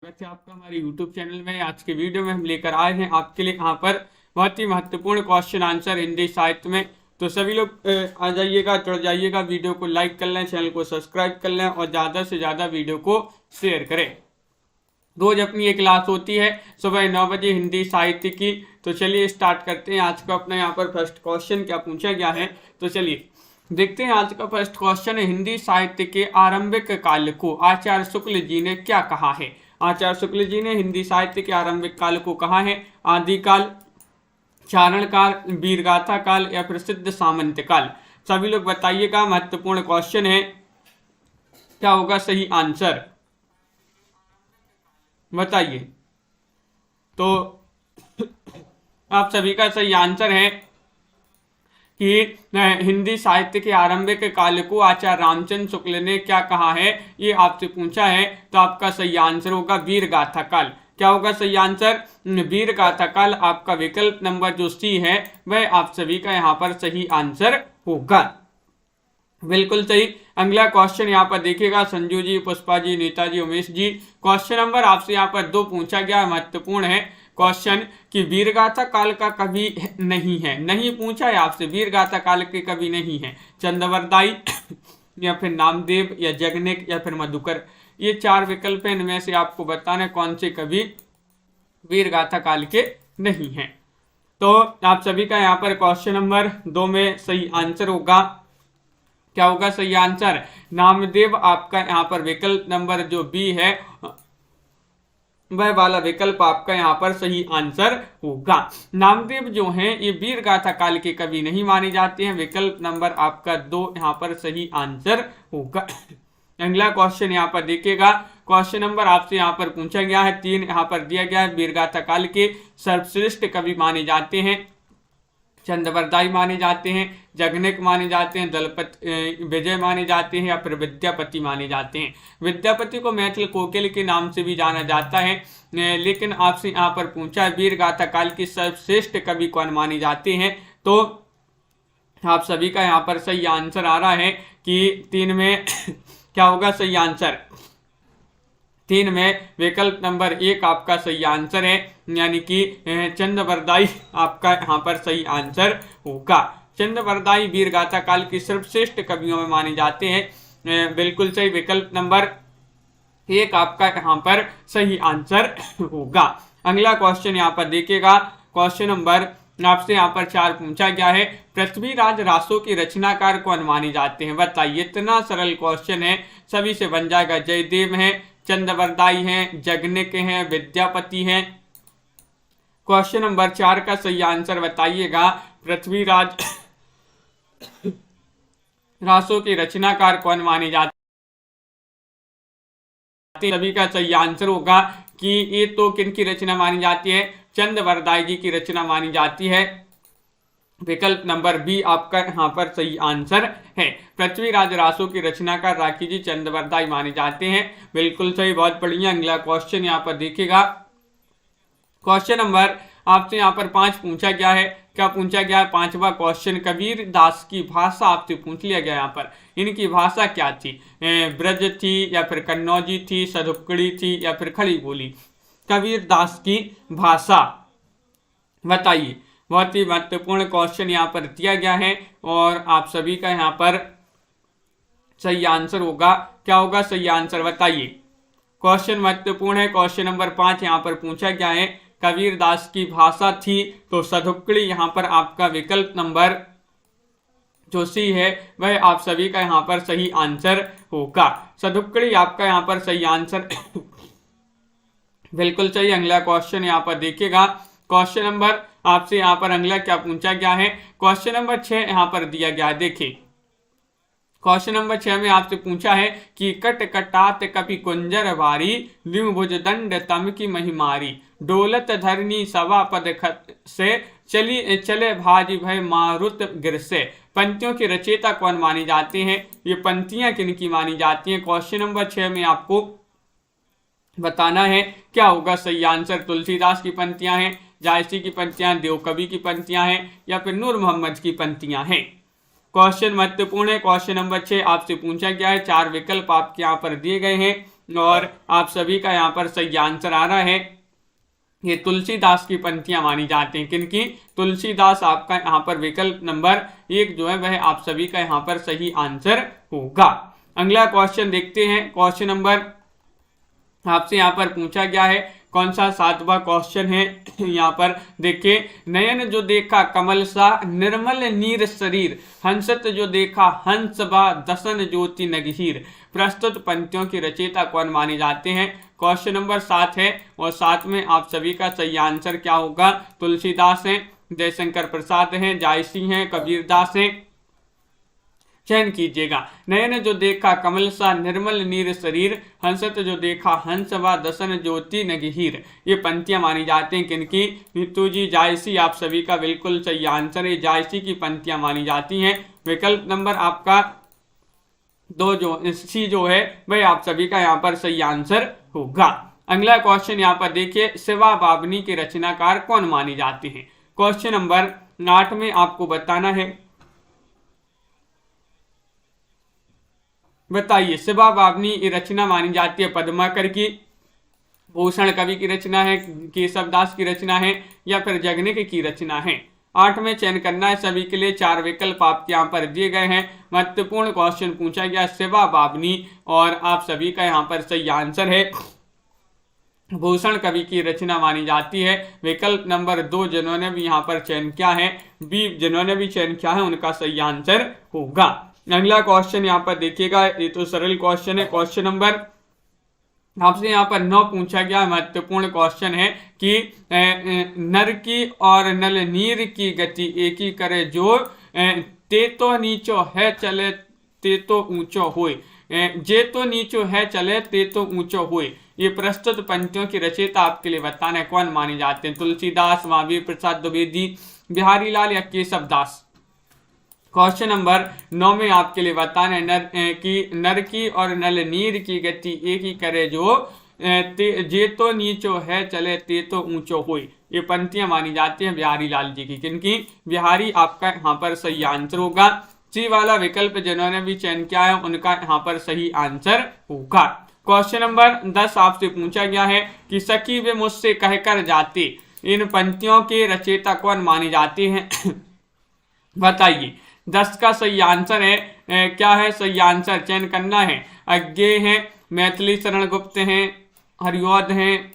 स्वागत है आपका हमारे YouTube चैनल में। आज के वीडियो में हम लेकर आए हैं आपके लिए यहाँ पर बहुत ही महत्वपूर्ण क्वेश्चन आंसर हिंदी साहित्य में। तो सभी लोग आ जाइएगा, जुड़ जाइएगा, वीडियो को लाइक कर लें, चैनल को सब्सक्राइब कर लें और ज़्यादा से ज़्यादा वीडियो को शेयर करें। रोज अपनी एक क्लास होती है सुबह 9 बजे हिंदी साहित्य की। तो चलिए स्टार्ट करते हैं। आज का अपना यहाँ पर फर्स्ट क्वेश्चन क्या पूछा गया है, तो चलिए देखते हैं। आज का फर्स्ट क्वेश्चन है, हिंदी साहित्य के आरंभिक काल को आचार्य शुक्ल जी ने क्या कहा है। आचार्य शुक्ल जी ने हिंदी साहित्य के आरंभिक काल को कहा है आदिकाल, चारण काल, वीरगाथा काल या फिर सिद्ध सामंत काल। सभी लोग बताइएगा, महत्वपूर्ण क्वेश्चन है, क्या होगा सही आंसर बताइए। तो आप सभी का सही आंसर है कि हिंदी साहित्य के आरंभिक काल को आचार्य रामचंद्र शुक्ल ने क्या कहा है, ये आपसे पूछा है। तो आपका सही आंसर होगा वीरगाथा काल। क्या होगा सही आंसर, वीरगाथा काल। आपका विकल्प नंबर जो सी है वह आप सभी का यहाँ पर सही आंसर होगा, बिल्कुल सही। अगला क्वेश्चन यहाँ पर देखिएगा, संजू जी, पुष्पा जी, नेताजी, उमेश जी। क्वेश्चन नंबर आपसे यहाँ पर 2 पूछा गया, महत्वपूर्ण है क्वेश्चन कि वीरगाथा काल का कवि नहीं है। नहीं पूछा है आपसे, वीरगाथा काल के कवि नहीं है चंद्रवरदाई या फिर नामदेव या जगनिक या फिर मधुकर। ये 4 विकल्प हैं, इनमें से आपको बताना है कौन से कवि वीरगाथा काल के नहीं है। तो आप सभी का यहाँ पर क्वेश्चन नंबर 2 में सही आंसर होगा। क्या होगा सही आंसर, नामदेव। आपका यहाँ पर विकल्प नंबर जो बी है वह वाला विकल्प आपका यहाँ पर सही आंसर होगा। नामदेव जो हैं ये वीरगाथा काल के कवि नहीं माने जाते हैं। विकल्प नंबर आपका 2 यहाँ पर सही आंसर होगा। अगला क्वेश्चन यहाँ पर देखिएगा, क्वेश्चन नंबर आपसे यहाँ पर पूछा गया है 3 यहाँ पर दिया गया है। वीरगाथा काल के सर्वश्रेष्ठ कवि माने जाते हैं चंद्रवरदाई माने जाते हैं, जगनिक माने जाते हैं, दलपति विजय माने जाते हैं या फिर विद्यापति माने जाते हैं। विद्यापति को मैथिल कोकिल के नाम से भी जाना जाता है, लेकिन आपसे यहाँ पर पूछा है वीरगाथा काल के सर्वश्रेष्ठ कवि कौन माने जाते हैं। तो आप सभी का यहाँ पर सही आंसर आ रहा है कि 3 में क्या होगा सही आंसर, 3 में विकल्प नंबर 1 आपका सही आंसर है, यानी कि चंद्रवरदाई आपका यहाँ पर सही आंसर होगा। चंद्रवरदाई वीरगाथा काल के सर्वश्रेष्ठ कवियों में माने जाते हैं, बिल्कुल सही। विकल्प नंबर 1 आपका यहाँ पर सही आंसर होगा। अगला क्वेश्चन यहाँ पर देखिएगा, क्वेश्चन नंबर आपसे यहाँ पर 4 पूछा गया है, पृथ्वीराज रासों के रचनाकार कौन माने जाते हैं। बताइए, इतना सरल क्वेश्चन है, सभी से बन जाएगा। जयदेव हैं, चंद्रवरदाई हैं, जगनिक हैं, विद्यापति हैं। क्वेश्चन नंबर 4 का सही आंसर बताइएगा, पृथ्वीराज रासों के रचनाकार कौन माने जाते हैं। सभी का सही आंसर होगा कि ये तो किनकी रचना मानी जाती है, चंद्रवरदाई जी की रचना मानी जाती है। विकल्प नंबर बी आपका यहाँ पर सही आंसर है। पृथ्वीराज रासों की रचनाकार राखी जी चंद्रवरदाई माने जाते हैं, बिल्कुल सही, बहुत बढ़िया। अगला क्वेश्चन यहाँ पर देखिएगा, क्वेश्चन नंबर आपसे यहाँ पर 5 पूछा गया है। क्या पूछा गया है, 5वां क्वेश्चन, कबीर दास की भाषा आपसे पूछ लिया गया। यहाँ पर इनकी भाषा क्या थी, ब्रज थी या फिर कन्नौजी थी, सदुक्कड़ी थी या फिर खड़ी बोली। कबीर दास की भाषा बताइए। बहुत ही महत्वपूर्ण क्वेश्चन यहाँ पर दिया गया है और आप सभी का यहाँ पर सही आंसर होगा। क्या होगा सही आंसर बताइए। क्वेश्चन महत्वपूर्ण है। क्वेश्चन नंबर 5 यहाँ पर पूछा गया है, कबीर दास की भाषा थी तो सदुक्कड़ी। यहाँ पर आपका विकल्प नंबर जो सी है वह आप सभी का यहाँ पर सही आंसर होगा। सदुक्कड़ी आपका यहाँ पर सही आंसर बिल्कुल सही। अगला क्वेश्चन यहाँ पर देखिएगा, क्वेश्चन नंबर आपसे यहाँ पर अगला क्या पूछा गया है, क्वेश्चन नंबर 6 यहाँ पर दिया गया है। देखिए, क्वेश्चन नंबर 6 में आपसे पूछा है कि कट कटात कपि कुंजर वारी, लिंग भुज दंड तम की महिमारी, डोलत धरनी सवा पद खत से, चली चले भाजी भय मारुत गिर से। पंक्तियों के रचयिता कौन माने जाते हैं, ये पंक्तियां किनकी मानी जाती हैं। क्वेश्चन नंबर 6 में आपको बताना है क्या होगा सही आंसर। तुलसीदास की पंक्तियां हैं, जायसी की पंक्तियां, देवकवि की पंक्तियां हैं या फिर नूर मोहम्मद की पंक्तियां हैं। क्वेश्चन महत्वपूर्ण है। क्वेश्चन नंबर 6 आपसे पूछा गया है, 4 विकल्प आपके यहाँ पर दिए गए हैं। और आप सभी का यहाँ पर सही आंसर आ रहा है, ये तुलसीदास की पंक्तियां मानी जाती हैं। किनकी? तुलसीदास आपका यहाँ पर विकल्प नंबर 1 जो है वह आप सभी का यहाँ पर सही आंसर होगा। अगला क्वेश्चन देखते हैं। क्वेश्चन नंबर आपसे यहाँ पर पूछा गया है, कौन सा 7वां क्वेश्चन है यहाँ पर देखिए, नयन जो देखा कमल सा निर्मल नीर शरीर, हंसत जो देखा हंस बा दसन ज्योति नगहीर। प्रस्तुत पंक्तियों की रचयिता कौन माने जाते हैं? क्वेश्चन नंबर 7 है और 7 में आप सभी का सही आंसर क्या होगा? तुलसीदास हैं, जयशंकर प्रसाद हैं, जायसी हैं, कबीरदास हैं, चयन कीजिएगा। नयन जो देखा कमल सा निर्मल नीर शरीर, हंसत जो देखा हंस व दसन ज्योति नगहीर। ये पंक्तियां मानी जाती हैं किनकी? नीतू जी, जायसी आप सभी का बिल्कुल सही आंसर है, जायसी की पंक्तियां मानी जाती हैं। विकल्प नंबर आपका 2 जो सी जो है वह आप सभी का यहाँ पर सही आंसर होगा। अगला क्वेश्चन यहाँ पर देखिए, शिवा बाबनी के रचनाकार कौन माने जाते हैं? क्वेश्चन नंबर 8 में आपको बताना है, बताइए शिवा बाबनी की रचना मानी जाती है पद्माकर की, भूषण कवि की रचना है, केशवदास की रचना है, या फिर जगनिक की रचना है। 8 में चयन करना है। सभी के लिए 4 विकल्प आपके यहाँ पर दिए गए हैं। महत्वपूर्ण क्वेश्चन पूछा गया शिवा बाबनी और आप सभी का यहाँ पर सही आंसर है भूषण कवि की रचना मानी जाती है। विकल्प नंबर 2 जिन्होंने भी यहाँ पर चयन किया है, बी जिन्होंने भी चयन किया है, उनका सही आंसर होगा। अगला क्वेश्चन यहाँ पर देखिएगा, ये तो सरल क्वेश्चन है। क्वेश्चन नंबर आपसे यहाँ पर 9 पूछा गया, महत्वपूर्ण क्वेश्चन है कि नर की और नल नीर की गति एक ही करे जो, ते तो नीचो है चले ते तो ऊंचो होए, जे तो नीचो है चले ते तो ऊंचो होए। ये प्रस्तुत पंक्तियों की रचयिता आपके लिए बताना है कौन माने जाते हैं? तुलसीदास, महावीर प्रसाद द्विवेदी, बिहारी लाल या केशवदास। क्वेश्चन नंबर 9 में आपके लिए बताना है नर की और नल नीर की गति एक ही करे जो, जे तो नीचो है चले ते तो ऊंचो होए। ये पंक्तियां मानी जाती हैं बिहारी लाल जी की। किनकी? बिहारी आपका यहाँ पर सही आंसर होगा। सी वाला विकल्प जिन्होंने भी चयन किया है उनका यहाँ पर सही आंसर होगा। क्वेश्चन नंबर 10 आपसे पूछा गया है कि सखी वे मुझसे कहकर जाते, इन पंक्तियों के रचयिता कौन माने जाते हैं? बताइए। 10 का सही आंसर है क्या है? सही आंसर चयन करना है। अज्ञेय हैं, मैथिली शरण गुप्त हैं, हरिऔध हैं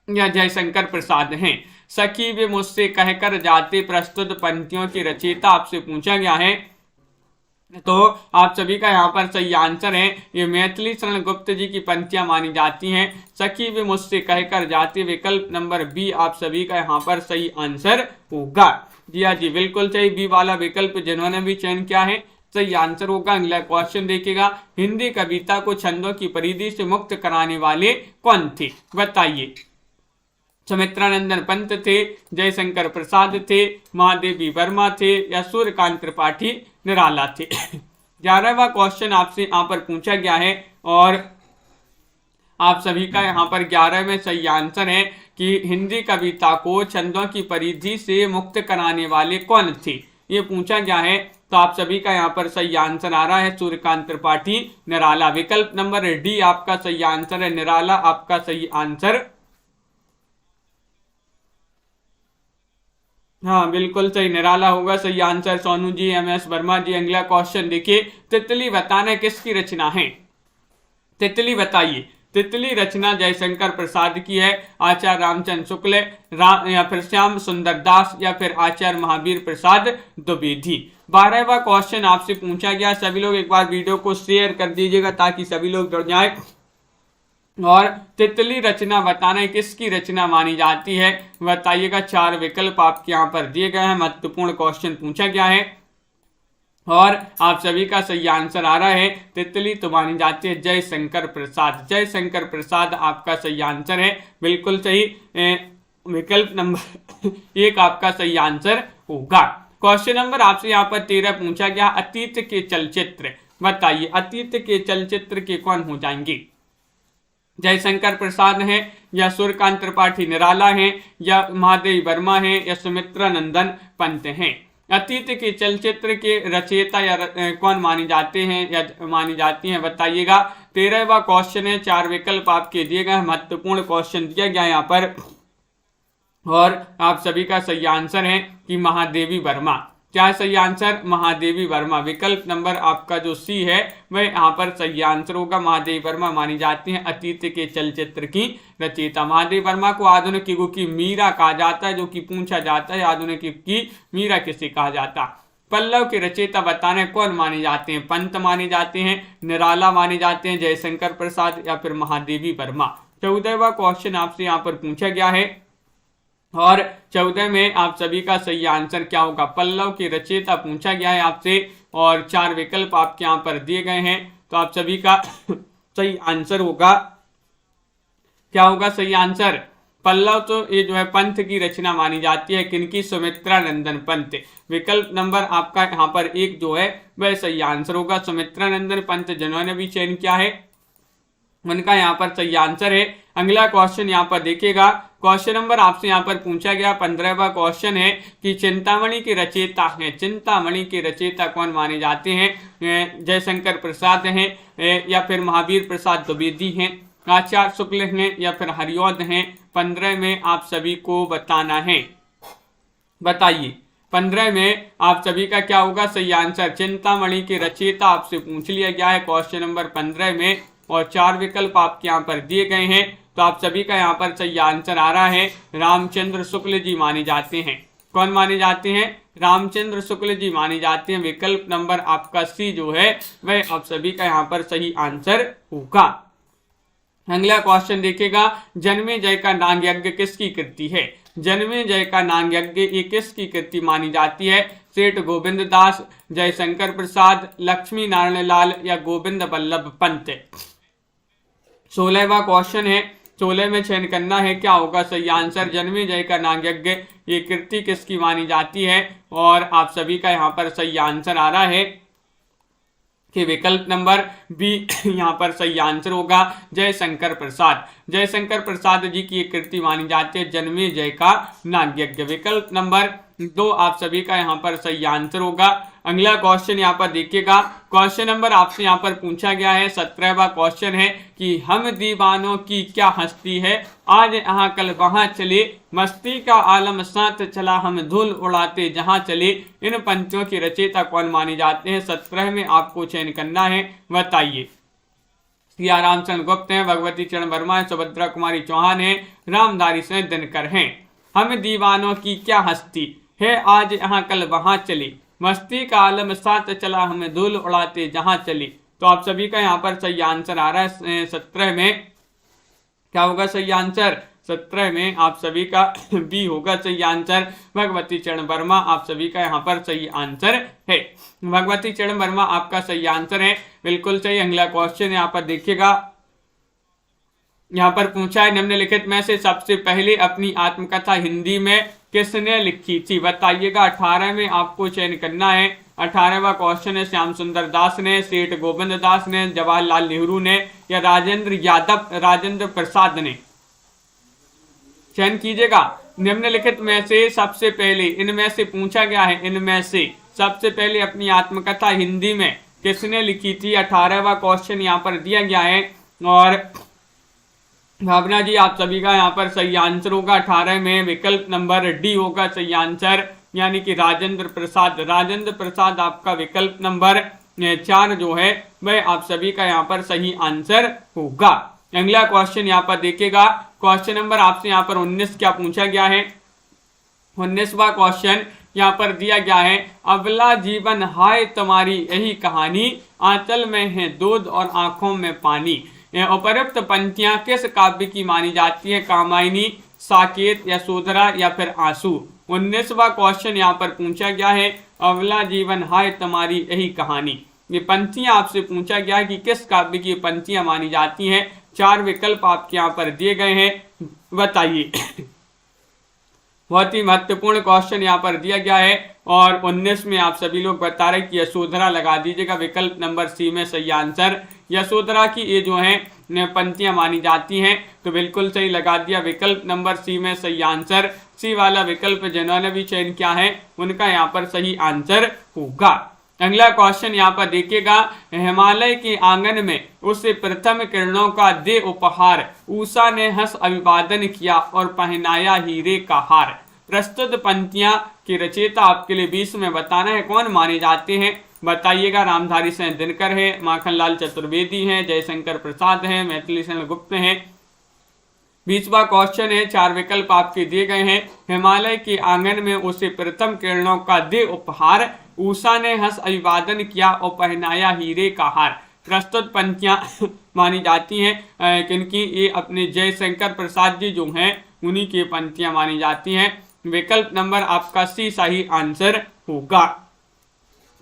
या जयशंकर प्रसाद हैं। सखी वे मुझसे कहकर जाते प्रस्तुत पंक्तियों की रचयिता आपसे पूछा गया है, तो आप सभी का यहाँ पर सही आंसर है ये मैथिली शरण गुप्त जी की पंक्तियां मानी जाती हैं। सखी वे मुझसे कहकर जाते, विकल्प नंबर बी आप सभी का यहाँ पर सही आंसर होगा। जी हाँ जी, बिल्कुल सही, बी वाला विकल्प जिन्होंने भी चयन किया है सही आंसर होगा। अगला क्वेश्चन देखिएगा, हिंदी कविता को छंदों की परिधि से मुक्त कराने वाले कौन थे? बताइए। सुमित्रानंदन पंत थे, जयशंकर प्रसाद थे, महादेवी वर्मा थे या सूर्यकांत त्रिपाठी निराला थे। 11वां क्वेश्चन आपसे यहाँ पर पूछा गया है और आप सभी का यहाँ पर 11 में सही आंसर है कि हिंदी कविता को छंदों की परिधि से मुक्त कराने वाले कौन थे, ये पूछा गया है। तो आप सभी का यहाँ पर सही आंसर आ रहा है सूर्यकांत त्रिपाठी निराला। विकल्प नंबर डी आपका सही आंसर है, निराला आपका सही आंसर। हाँ बिल्कुल सही, निराला होगा सही आंसर। सोनू जी, MS वर्मा जी। अगला क्वेश्चन देखिए, तितली बताना किसकी रचना है? तितली बताइए। तितली रचना जयशंकर प्रसाद की है, आचार्य रामचंद्र शुक्ल या फिर श्याम सुंदर दास या फिर आचार्य महावीर प्रसाद द्विवेदी। 12वां क्वेश्चन आपसे पूछा गया, सभी लोग एक बार वीडियो को शेयर कर दीजिएगा ताकि सभी लोग जुड़ जाए। और तितली रचना बताना किसकी रचना मानी जाती है? बताइएगा। 4 विकल्प आपके यहाँ पर दिए गए हैं। महत्वपूर्ण क्वेश्चन पूछा गया है और आप सभी का सही आंसर आ रहा है तितली तो मानी जाती है जयशंकर प्रसाद। जयशंकर प्रसाद आपका सही आंसर है, बिल्कुल सही। विकल्प नंबर 1 आपका सही आंसर होगा। क्वेश्चन नंबर आपसे यहाँ पर 13 पूछा गया, अतीत के चलचित्र बताइए। अतीत के चलचित्र के कौन हो जाएंगे? जयशंकर प्रसाद हैं या सूर्यकांत त्रिपाठी निराला हैं या महादेवी वर्मा हैं या सुमित्रानंदन पंत हैं। अतीत के चलचित्र के रचयिता या कौन मानी जाते हैं या मानी जाती हैं, बताइएगा। 13वां क्वेश्चन है, 4 विकल्प आपके दिए गए, महत्वपूर्ण क्वेश्चन दिया गया यहाँ पर, और आप सभी का सही आंसर है कि महादेवी वर्मा। क्या सही आंसर? महादेवी वर्मा। विकल्प नंबर आपका जो सी है वह यहाँ पर सही आंसर होगा। महादेवी वर्मा मानी जाती हैं अतीत के चलचित्र की रचयिता। महादेवी वर्मा को आधुनिक युग की मीरा कहा जाता है, जो कि पूछा जाता है आधुनिक युग की मीरा किसे कहा जाता। पल्लव के रचयिता बताने कौन माने जाते हैं? पंत माने जाते हैं, निराला माने जाते हैं, जयशंकर प्रसाद या फिर महादेवी वर्मा। 14वां क्वेश्चन आपसे यहाँ पर पूछा गया है और 14 में आप सभी का सही आंसर क्या होगा? पल्लव की रचयिता पूछा गया है आपसे और 4 विकल्प आपके यहाँ पर दिए गए हैं, तो आप सभी का सही आंसर होगा, क्या होगा सही आंसर? पल्लव तो ये जो है पंथ की रचना मानी जाती है, किनकी? सुमित्रा नंदन पंत। विकल्प नंबर आपका यहाँ पर 1 जो है वह सही आंसर होगा। सुमित्रा नंदन पंत जिन्होंने भी चयन किया है उनका यहाँ पर सही आंसर है। अगला क्वेश्चन यहाँ पर देखिएगा, क्वेश्चन नंबर आपसे यहाँ पर पूछा गया 15वां क्वेश्चन है कि चिंतामणि के रचयिता हैं, चिंतामणि के रचयिता कौन माने जाते हैं? जयशंकर प्रसाद हैं या फिर महावीर प्रसाद द्विवेदी हैं, आचार्य शुक्ल हैं या फिर हरिऔध हैं। 15 में आप सभी को बताना है, बताइए। 15 में आप सभी का क्या होगा सही आंसर? चिंतामणि के रचयिता आपसे पूछ लिया गया है क्वेश्चन नंबर 15 में और 4 विकल्प आपके यहाँ पर दिए गए हैं, तो आप सभी का यहाँ पर सही आंसर आ रहा है रामचंद्र शुक्ल जी माने जाते हैं। कौन माने जाते हैं? रामचंद्र शुक्ल जी माने जाते हैं। विकल्प नंबर आपका सी जो है वह आप सभी का यहाँ पर सही आंसर होगा। अगला क्वेश्चन देखिएगा, जन्मेजय का नाग यज्ञ किसकी कृति है? जन्मेजय का नाग यज्ञ ये किसकी कृति मानी जाती है? सेठ गोविंद दास, जयशंकर प्रसाद, लक्ष्मी नारायण लाल या गोविंद बल्लभ पंत। 16वां क्वेश्चन है, 16 में चयन करना है, क्या होगा सही आंसर? जन्मेजय का नाग यज्ञ ये कृति किसकी मानी जाती है? और आप सभी का यहाँ पर सही आंसर आ रहा है कि विकल्प नंबर बी यहाँ पर सही आंसर होगा जयशंकर प्रसाद। जयशंकर प्रसाद जी की कृति मानी जाती है जन्मेजय का नाग यज्ञ। विकल्प नंबर 2 आप सभी का यहाँ पर सही आंसर होगा। अगला क्वेश्चन यहाँ पर देखिएगा, क्वेश्चन नंबर आपसे यहाँ पर पूछा गया है 17वां क्वेश्चन है कि हम दीवानों की क्या हस्ती है, आज यहाँ कल वहां चले, मस्ती का आलम साथ चला, हम धूल उड़ाते जहां चले। इन पंक्तियों की रचयिता कौन माने जाते हैं? 17 में आपको चयन करना है, बताइए। सिया रामचंद्र गुप्त हैं, भगवती चरण वर्मा है, सुभद्रा कुमारी चौहान है, रामधारी सिंह दिनकर हैं। हम दीवानों की क्या हस्ती है, आज यहाँ कल वहां चले, मस्ती का आलम साथ चला, हमें धूल उड़ाते जहां चले। तो आप सभी का यहाँ पर सही आंसर आ रहा है 17 में, क्या होगा सही आंसर? 17 में आप सभी का बी होगा सही आंसर, भगवती चरण वर्मा आप सभी का यहाँ पर सही आंसर है। भगवती चरण वर्मा आपका सही आंसर है, बिल्कुल सही। अगला क्वेश्चन यहाँ पर देखिएगा, यहाँ पर पूछा है निम्नलिखित में से सबसे पहले अपनी आत्मकथा हिंदी में किसने लिखी थी, बताइएगा। 18 में आपको चयन करना है। 18वां क्वेश्चन है, श्याम सुंदर दास ने, सेठ गोविंद दास ने, जवाहरलाल नेहरू ने या राजेंद्र प्रसाद ने। चयन कीजिएगा। निम्नलिखित में से सबसे पहले, इनमें से पूछा गया है, इनमें से सबसे पहले अपनी आत्मकथा हिंदी में किसने लिखी थी। 18वां क्वेश्चन यहाँ पर दिया गया है और भावना जी आप सभी का यहाँ पर सही आंसर होगा 18 में विकल्प नंबर डी होगा सही आंसर, यानी कि राजेंद्र प्रसाद। राजेंद्र प्रसाद आपका विकल्प नंबर 4 जो है वह आप सभी का यहाँ पर सही आंसर होगा। अगला क्वेश्चन यहाँ पर देखिएगा, क्वेश्चन नंबर आपसे यहाँ पर 19 क्या पूछा गया है। 19वां क्वेश्चन यहाँ पर दिया गया है, अबला जीवन हाय तुम्हारी यही कहानी, आंचल में है दूध और आंखों में पानी। उपरोक्त पंक्तियां किस काव्य की मानी जाती है, कामायनी, साकेत, यशोधरा या फिर आंसू। 19वां क्वेश्चन यहाँ पर पूछा गया है, अबला जीवन हाय तुम्हारी यही कहानी। ये पंक्तियां आपसे पूछा गया है कि किस काव्य की पंक्तियां मानी जाती हैं। 4 विकल्प आपके यहाँ पर दिए गए हैं, बताइए। बहुत ही महत्वपूर्ण क्वेश्चन यहाँ पर दिया गया है, और 19 में आप सभी लोग बता रहे कि यशोधरा लगा दीजिएगा, विकल्प नंबर सी में सही आंसर यशोधरा की ये जो है पंक्तियां मानी जाती हैं, तो बिल्कुल सही लगा दिया, विकल्प नंबर सी में सही आंसर, सी वाला विकल्प जिन्होंने भी चयन किया है उनका यहाँ पर सही आंसर होगा। अगला क्वेश्चन यहाँ पर देखिएगा, हिमालय के आंगन में उसे प्रथम किरणों का दे उपहार, उषा ने हंस अभिवादन किया और पहनाया हीरे का हार। प्रस्तुत पंक्तियां की रचयिता आपके लिए 20 में बताना है कौन माने जाते हैं, बताइएगा। रामधारी सिंह दिनकर है, माखनलाल चतुर्वेदी हैं, जयशंकर प्रसाद हैं, मैथिली शरण गुप्त हैं। 20वां क्वेश्चन है, 4 विकल्प आपके दिए गए हैं। हिमालय के आंगन में उसे प्रथम किरणों का दे उपहार, उषा ने हंस अभिवादन किया और पहनाया हीरे का हार। प्रस्तुत पंक्तियां मानी जाती हैं क्योंकि ये अपने जयशंकर प्रसाद जी जो हैं उन्हीं की पंक्तियां मानी जाती हैं। विकल्प नंबर आपका सी सही आंसर होगा।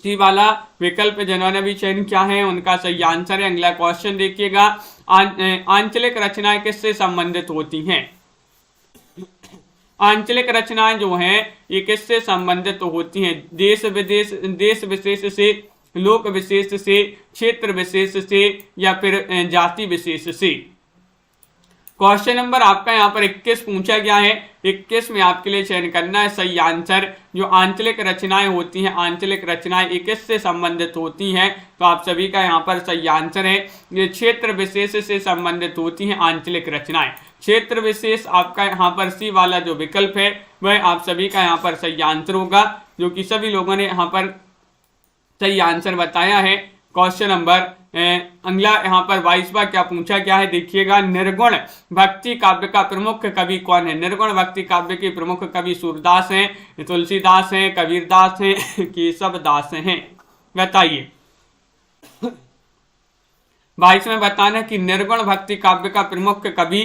सी वाला विकल्प जिन्होंने भी चयन किया है उनका सही आंसर है। अगला क्वेश्चन देखिएगा, आंचलिक रचनाएं किससे संबंधित होती हैं? आंचलिक रचनाएं जो हैं ये किससे संबंधित होती हैं? देश विशेष से, लोक विशेष से, क्षेत्र विशेष से या फिर जाति विशेष से। क्वेश्चन नंबर आपका यहाँ पर 21 पूछा गया है। 21 में आपके लिए चयन करना है सही आंसर। जो आंचलिक रचनाएं होती हैं, आंचलिक रचनाएं 21 से संबंधित होती हैं, तो आप सभी का यहाँ पर सही आंसर है ये क्षेत्र विशेष से संबंधित होती हैं आंचलिक रचनाएं। क्षेत्र विशेष आपका यहाँ पर सी वाला जो विकल्प है वह आप सभी का यहाँ पर सही आंसर होगा, जो कि सभी लोगों ने यहाँ पर सही आंसर बताया है। क्वेश्चन नंबर अगला यहाँ पर 22वां क्या पूछा गया है देखिएगा, निर्गुण भक्ति काव्य का प्रमुख कवि कौन है? निर्गुण भक्ति काव्य के प्रमुख कवि सूरदास हैं, तुलसीदास हैं, कबीरदास हैं, केशवदास हैं, बताइए। 22 में बताना कि निर्गुण भक्ति काव्य का प्रमुख कवि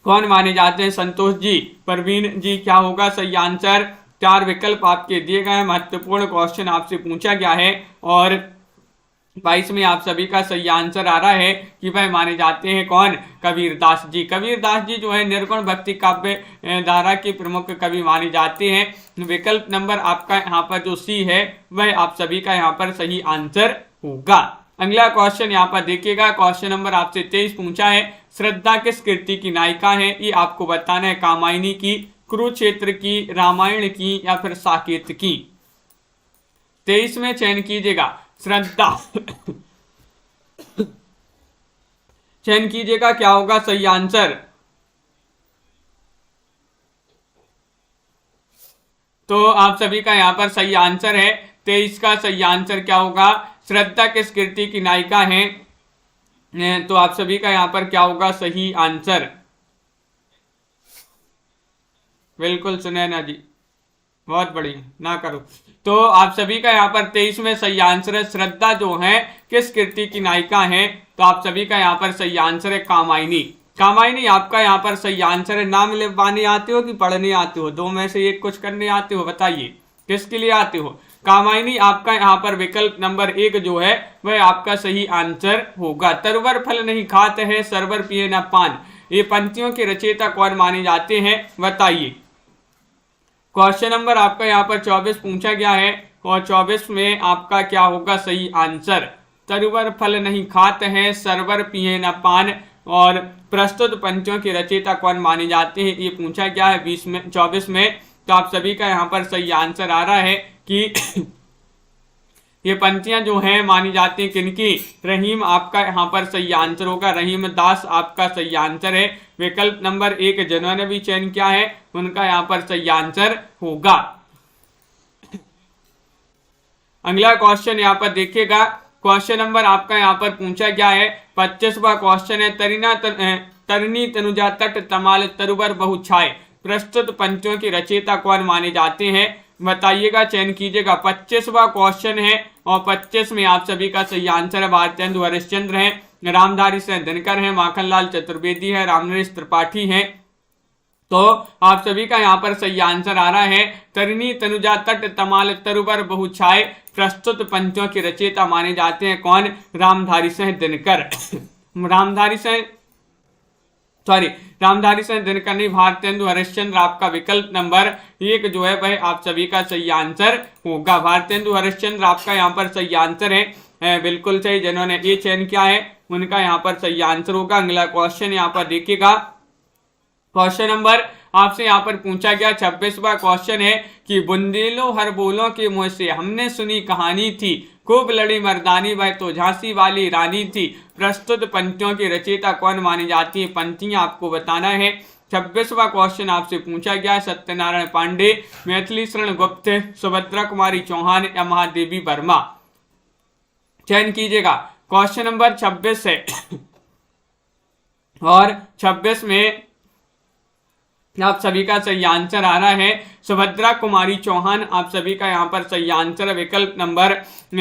कौन माने जाते हैं? संतोष जी, प्रवीण जी, क्या होगा सही आंसर? 4 विकल्प आपके दिए गए हैं। महत्वपूर्ण क्वेश्चन आपसे पूछा गया है और 22 में आप सभी का सही आंसर आ रहा है कि वह माने जाते हैं कौन? कबीरदास जी। कबीरदास जी जो है निर्गुण भक्ति काव्य धारा के प्रमुख कवि माने जाते हैं। विकल्प नंबर आपका यहाँ पर जो सी है वह आप सभी का यहाँ पर सही आंसर होगा। अगला क्वेश्चन यहाँ पर देखिएगा, क्वेश्चन नंबर आपसे 23 पूछा है, श्रद्धा किस कृति की नायिका है? ये आपको बताना है, कामायनी की, कुरुक्षेत्र की, रामायण की या फिर साकेत की। 23 में चयन कीजिएगा, श्रद्धा चयन कीजिएगा, क्या होगा सही आंसर? तो आप सभी का यहाँ पर सही आंसर है। 23 का सही आंसर क्या होगा? श्रद्धा किस कृति की नायिका है? तो आप सभी का यहाँ पर क्या होगा सही आंसर? बिल्कुल सुनैना जी, बहुत बढ़िया, ना करो। तो आप सभी का यहाँ पर 23 में सही आंसर है, श्रद्धा जो है किस कृति की नायिका है? तो आप सभी का यहाँ पर सही आंसर है कामायनी। कामायनी आपका यहाँ पर सही आंसर है। नाम लिखवाने आते हो कि पढ़ने आते हो? 2 में से एक कुछ करने आते हो, बताइए किसके लिए आते हो? कामायनी आपका यहाँ पर विकल्प नंबर 1 जो है वह आपका सही आंसर होगा। तरवर फल नहीं खाते हैं, सरवर पिए न पान, ये पंक्तियों के रचयिता कौन माने जाते हैं, बताइए। क्वेश्चन नंबर आपका यहाँ पर 24 पूछा गया है और 24 में आपका क्या होगा सही आंसर? तरवर फल नहीं खाते हैं, सरवर पिए न पान और प्रस्तुत पंक्तियों के रचयिता कौन माने जाते हैं, ये पूछा गया है 24 में। तो आप सभी का यहाँ पर सही आंसर आ रहा है कि ये पंक्तियां जो हैं मानी जाती हैं किनकी? रहीम आपका यहाँ पर सही आंसर होगा। रहीम दास आपका सही आंसर है। विकल्प नंबर 1 जिन्होंने भी चयन किया है उनका यहाँ पर सही आंसर होगा। अगला क्वेश्चन यहाँ पर देखिएगा, क्वेश्चन नंबर आपका यहाँ पर पूछा गया है 25वां क्वेश्चन है, तरनी तनुजा तट तमाल तरुवर बहु छाए, प्रस्तुत पंक्तियों की रचयिता कौन माने जाते हैं, बताइएगा, चयन कीजिएगा। 25वां क्वेश्चन है और 25 में आप सभी का सही आंसर है भारतेंदु हरिश्चंद्र है, रामधारी सिंह दिनकर है, माखनलाल चतुर्वेदी है, रामनरेश त्रिपाठी है। तो आप सभी का यहाँ पर सही आंसर आ रहा है तरनी तनुजा तट तमाल तरुवर बहु छाए, प्रस्तुत पंक्तियों के रचयिता माने जाते हैं कौन? रामधारी सिंह दिनकर। रामधारी सिंह सॉरी रामधारी सिंह दिनकरनी, भारतेंदु हरिश्चंद्र आपका विकल्प नंबर 1 जो है वह आप सभी का सही आंसर होगा। भारतेंदु हरिश्चंद्र आपका यहाँ पर सही आंसर है, बिल्कुल सही। जिन्होंने ये चयन किया है उनका यहाँ पर सही आंसर होगा। अगला क्वेश्चन यहाँ पर देखिएगा, क्वेश्चन नंबर आपसे यहाँ पर पूछा गया 26वां क्वेश्चन है कि बुंदेलो हर बोलों के मुंह से हमने सुनी कहानी थी, खूब लड़ी मर्दानी वह तो झांसी वाली रानी थी, प्रस्तुत पंक्तियों की रचयिता कौन मानी जाती है? पंक्तियां आपको बताना है। 26वां क्वेश्चन आपसे पूछा गया सत्यनारायण पांडे, मैथिली शरण गुप्त, सुभद्रा कुमारी चौहान या महादेवी वर्मा। चयन कीजिएगा। क्वेश्चन नंबर 26 है और 26 में आप सभी का सही आंसर आ रहा है सुभद्रा कुमारी चौहान, आप सभी का यहाँ पर सही आंसर है। विकल्प नंबर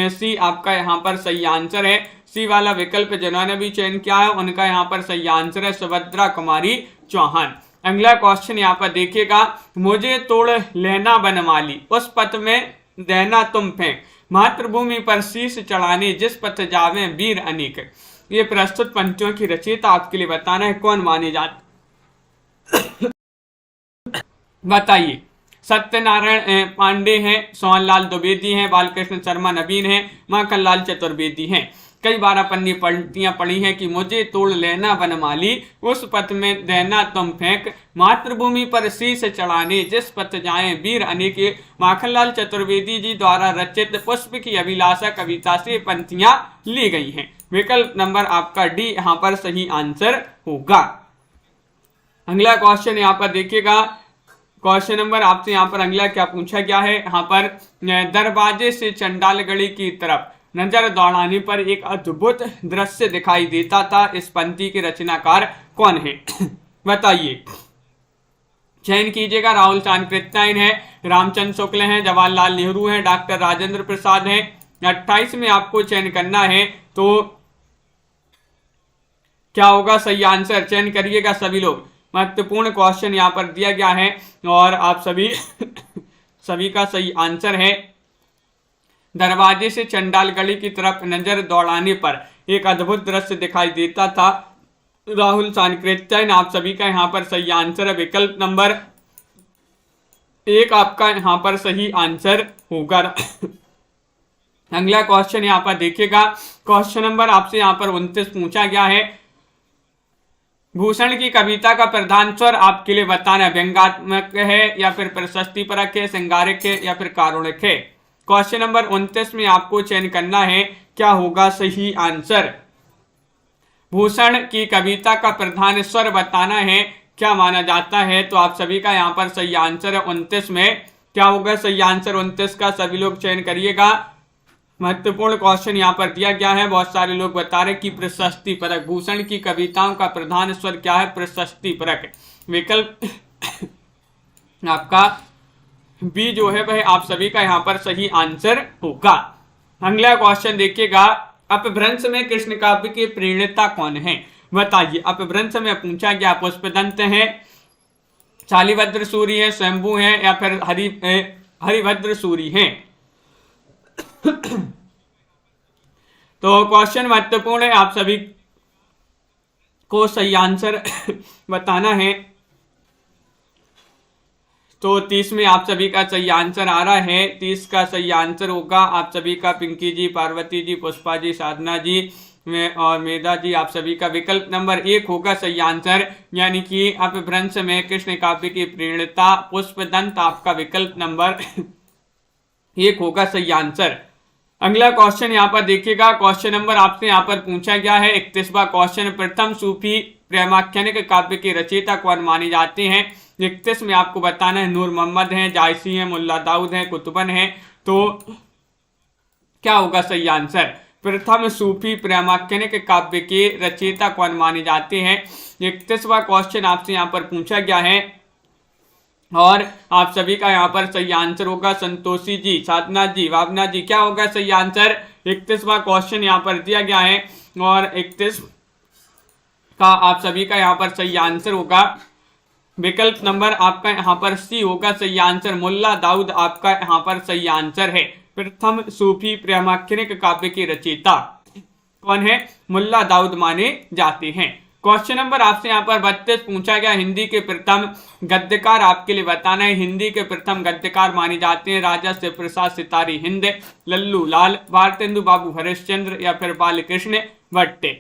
सी आपका यहाँ पर सही आंसर है। सी वाला विकल्प जिन्होंने भी चयन किया है उनका यहाँ पर सही आंसर है सुभद्रा कुमारी चौहान। अगला क्वेश्चन यहाँ पर देखिएगा, मुझे तोड़ लेना बनमाली, उस पथ में देना तुम फेंक, मातृभूमि पर शीश चढ़ाने जिस पथ जावे वीर अनेक। ये प्रस्तुत पंक्तियों की रचयिता आपके लिए बताना है कौन माने जाते, बताइए। सत्यनारायण पांडे हैं, सोहनलाल द्विवेदी हैं, बालकृष्ण शर्मा नवीन हैं, माखनलाल चतुर्वेदी हैं। कई बार अपन ये पंक्तियां पढ़ी हैं कि मुझे तोड़ लेना बनमाली, उस पथ में देना तुम फेंक, मातृभूमि पर शीश चढ़ाने जिस पथ जाएं वीर अनेक। माखनलाल चतुर्वेदी जी द्वारा रचित पुष्प की अभिलाषा कविता से पंक्तियां ली गई हैं। विकल्प नंबर आपका डी यहाँ पर सही आंसर होगा। अगला क्वेश्चन यहाँ पर देखिएगा, क्वेश्चन नंबर आपसे यहाँ पर अगला क्या पूछा गया है, यहाँ पर दरवाजे से चंडालगढ़ी की तरफ नजर दौड़ाने पर एक अद्भुत दृश्य दिखाई देता था, इस पंक्ति के रचनाकार कौन है? बताइए। चयन कीजिएगा। राहुल चांद्रकृत्यायन है, रामचंद्र शुक्ल हैं, जवाहरलाल नेहरू हैं, डॉक्टर राजेंद्र प्रसाद हैं। 28 में आपको चयन करना है तो क्या होगा सही आंसर? चयन करिएगा सभी लोग। महत्वपूर्ण क्वेश्चन यहाँ पर दिया गया है और आप सभी का सही आंसर है दरवाजे से चंडालगढ़ी की तरफ नजर दौड़ाने पर एक अद्भुत दृश्य दिखाई देता था। राहुल चाणक्यन, आप सभी का यहाँ पर सही आंसर है। विकल्प नंबर 1 आपका यहाँ पर सही आंसर होगा। अगला क्वेश्चन यहाँ पर देखिएगा, क्वेश्चन नंबर आपसे यहाँ पर 29 पूछा गया है, भूषण की कविता का प्रधान स्वर आपके लिए बताना है, व्यंग्यात्मक है या फिर प्रशस्तिपरक है, श्रृंगारिक है या फिर कारुणिक है। क्वेश्चन नंबर 29 में आपको चयन करना है क्या होगा सही आंसर। भूषण की कविता का प्रधान स्वर बताना है, क्या माना जाता है? तो आप सभी का यहाँ पर सही आंसर है 29 में क्या होगा सही आंसर 29 का, सभी लोग चयन करिएगा। महत्वपूर्ण क्वेश्चन यहाँ पर दिया गया है, बहुत सारे लोग बता रहे कि प्रशस्ति परक। भूषण की कविताओं का प्रधान स्वर क्या है? प्रशस्ति परक। विकल्प आपका बी जो है वह आप सभी का यहाँ पर सही आंसर होगा। अगला क्वेश्चन देखिएगा, अपभ्रंश में कृष्ण काव्य के प्रणेता कौन है? बताइए। अपभ्रंश में पूछा गया पुष्पदंत है, शालिभद्र सूरी है, स्वयंभू है या फिर हरिभद्र सूरी है। तो क्वेश्चन महत्वपूर्ण है, आप सभी को सही आंसर बताना है। तो 30 में आप सभी का सही आंसर आ रहा है, 30 का सही आंसर होगा आप सभी का पिंकी जी, पार्वती जी, पुष्पा जी, साधना जी और मेधा जी, आप सभी का विकल्प नंबर 1 होगा सही आंसर। यानी कि अपभ्रंश में कृष्ण काव्य की प्रणेता पुष्पदंत आपका विकल्प नंबर 1 होगा सही आंसर। अगला क्वेश्चन यहाँ पर देखिएगा, क्वेश्चन नंबर आपसे यहाँ पर पूछा गया है 31वां क्वेश्चन, प्रथम सूफी प्रेमाख्यानिक काव्य के रचयिता कौन माने जाते हैं? 31 में आपको बताना है नूर मोहम्मद हैं, जायसी हैं, मुल्ला दाऊद हैं, कुतुबन हैं। तो क्या होगा सही आंसर? प्रथम सूफी प्रेमाख्यानिक काव्य के रचयिता कौन माने जाते हैं? 31वां क्वेश्चन आपसे यहाँ पर पूछा गया है और आप सभी का यहाँ पर सही आंसर होगा संतोषी जी, साधना जी, भावना जी। क्या होगा सही आंसर? 31वां क्वेश्चन यहाँ पर दिया गया है और 31 का आप सभी का यहाँ पर सही आंसर होगा। विकल्प नंबर आपका यहाँ पर सी होगा सही आंसर, मुल्ला दाऊद आपका यहाँ पर सही आंसर है। प्रथम सूफी प्रेमाख्यानिक काव्य के रचयिता कौन है? मुल्ला दाऊद माने जाते हैं। क्वेश्चन नंबर आपसे यहाँ पर 32 पूछा गया, हिंदी के प्रथम गद्यकार आपके लिए बताना है। हिंदी के प्रथम गद्यकार माने जाते हैं राजा शिव प्रसाद सितारी हिंद, लल्लू लाल, भारतेंदु बाबू हरिश्चंद्र या फिर बालकृष्ण भट्टे।